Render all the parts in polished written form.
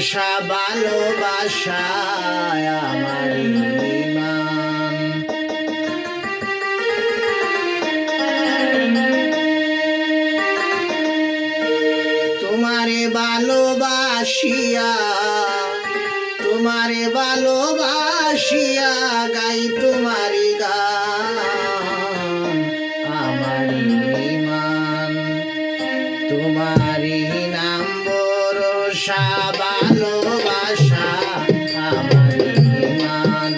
ভরসা ভালোবাসায় আমার ঈমান। তোমারে ভালোবাসিয়া, তোমারে ভালোবাসিয়া গাই তোমারি গান আমার ঈমান। তোমারি নাম ভরসা ভালোবাসা আমার ঈমান।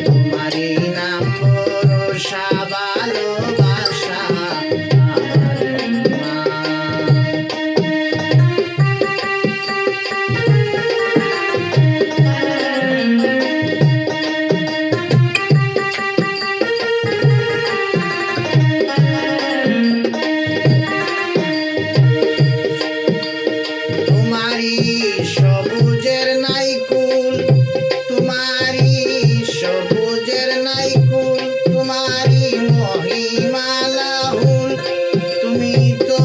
তোমারি নাম ভরসা ভালোবাসা আমার ঈমান। তোমারি সবুজের নাই কুল, তোমারি সবুজের নাই কুল, তোমারি মহিমালাহুল। তুমি তো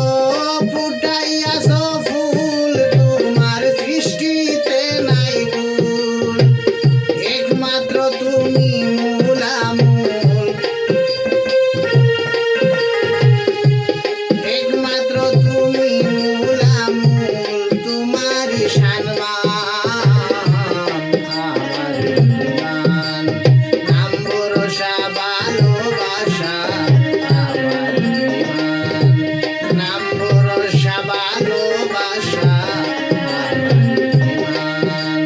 ফুটাইয়াছ ফুল, তোমার সৃষ্টিতে নাই ভুল। একমাত্র তুমি মূলামূল, একমাত্র তুমি মূলামূল। তোমারি সম্মান আমার ঈমান। নাম ভরসা ভালোবাসা আমার ঈমান। নাম ভরসা ভালোবাসা আমার ঈমান।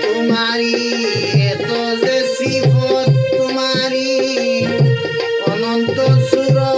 তোমারি এত যে সিফত, তোমারি অনন্ত সুরত,